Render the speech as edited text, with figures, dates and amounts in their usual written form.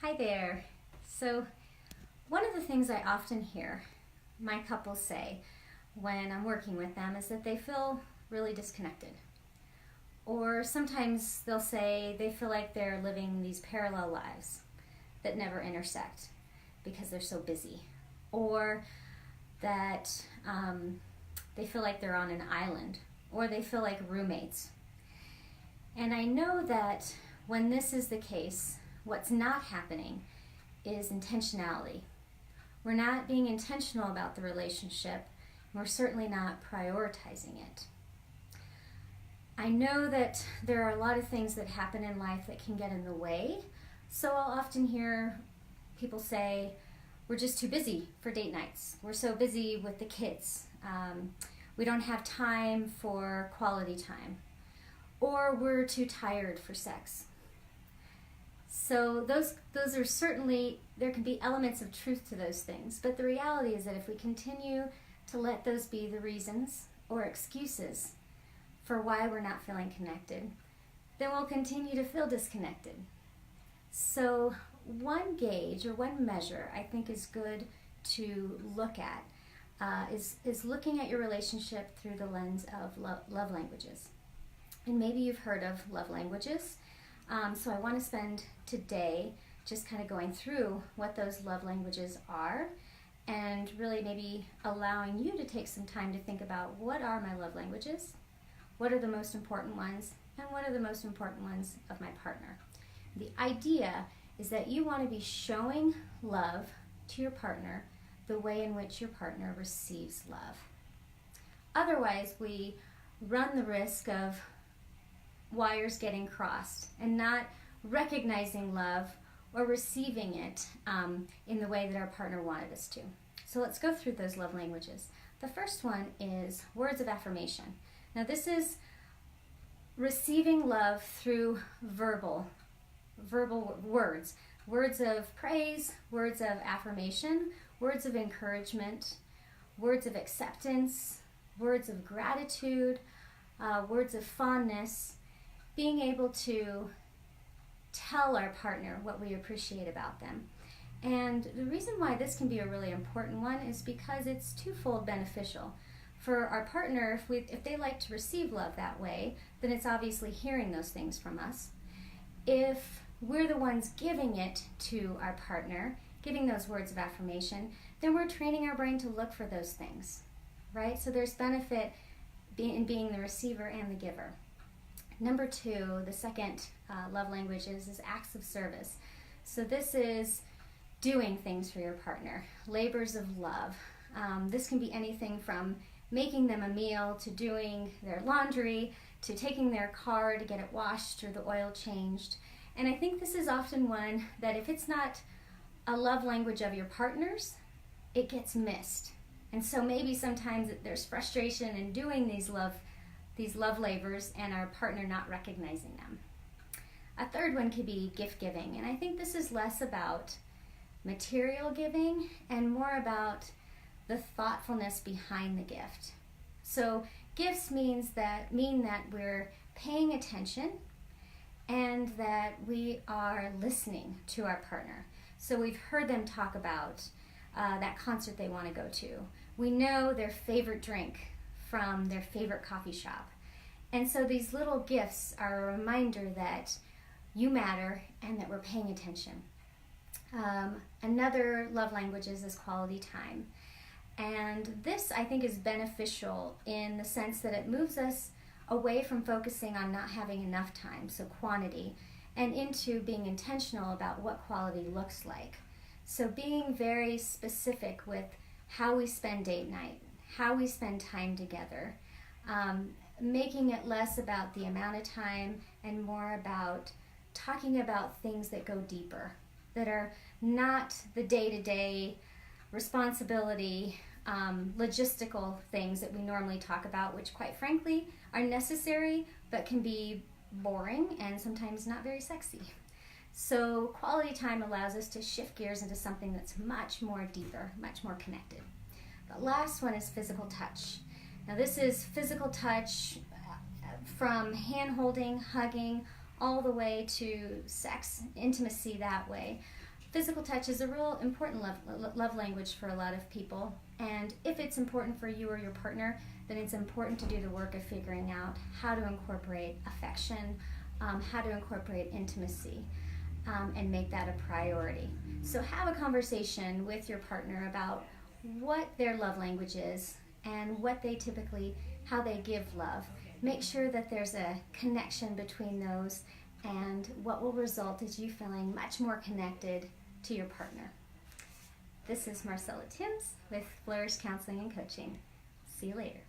Hi there. So, one of the things I often hear my couples say when I'm working with them is that they feel really disconnected. Or sometimes they'll say they feel like they're living these parallel lives that never intersect because they're so busy. Or that they feel like they're on an island. Or they feel like roommates. And I know that when this is the case, what's not happening is intentionality. We're not being intentional about the relationship, and we're certainly not prioritizing it. I know that there are a lot of things that happen in life that can get in the way, so I'll often hear people say, we're just too busy for date nights. We're so busy with the kids. We don't have time for quality time. Or we're too tired for sex. So those are certainly, there can be elements of truth to those things, but the reality is that if we continue to let those be the reasons or excuses for why we're not feeling connected, then we'll continue to feel disconnected. So one gauge or one measure I think is good to look at is looking at your relationship through the lens of love languages. And maybe you've heard of love languages. So I want to spend today just kind of going through what those love languages are and really maybe allowing you to take some time to think about what are my love languages, what are the most important ones, and what are the most important ones of my partner. The idea is that you want to be showing love to your partner the way in which your partner receives love. Otherwise, we run the risk of wires getting crossed and not recognizing love or receiving it in the way that our partner wanted us to. So let's go through those love languages. The first one is words of affirmation. Now this is receiving love through verbal words of praise, words of affirmation, words of encouragement, words of acceptance, words of gratitude, words of fondness, being able to tell our partner what we appreciate about them. And the reason why this can be a really important one is because it's twofold beneficial. For our partner, if they like to receive love that way, then it's obviously hearing those things from us. If we're the ones giving it to our partner, giving those words of affirmation, then we're training our brain to look for those things, right? So there's benefit in being the receiver and the giver. Number two, the second love language is acts of service. So this is doing things for your partner, labors of love. This can be anything from making them a meal to doing their laundry to taking their car to get it washed or the oil changed. And I think this is often one that if it's not a love language of your partner's, it gets missed. And so maybe sometimes there's frustration in doing these love labors and our partner not recognizing them. A third one could be gift giving, and I think this is less about material giving and more about the thoughtfulness behind the gift. So gifts mean that we're paying attention and that we are listening to our partner. So we've heard them talk about that concert they want to go to. We know their favorite drink from their favorite coffee shop. And so these little gifts are a reminder that you matter and that we're paying attention. Another love language is quality time. And this, I think, is beneficial in the sense that it moves us away from focusing on not having enough time, so quantity, and into being intentional about what quality looks like. So being very specific with how we spend date night, how we spend time together, making it less about the amount of time and more about talking about things that go deeper, that are not the day-to-day responsibility, logistical things that we normally talk about, which quite frankly are necessary but can be boring and sometimes not very sexy. So quality time allows us to shift gears into something that's much more deeper, much more connected. The last one is physical touch. Now this is physical touch from hand holding, hugging, all the way to sex, intimacy that way. Physical touch is a real important love language for a lot of people, and if it's important for you or your partner, then it's important to do the work of figuring out how to incorporate affection, how to incorporate intimacy, and make that a priority. So have a conversation with your partner about what their love language is and what they typically, how they give love. Make sure that there's a connection between those, and what will result is you feeling much more connected to your partner. This is Marcella Timms with Flourish Counseling and Coaching. See you later.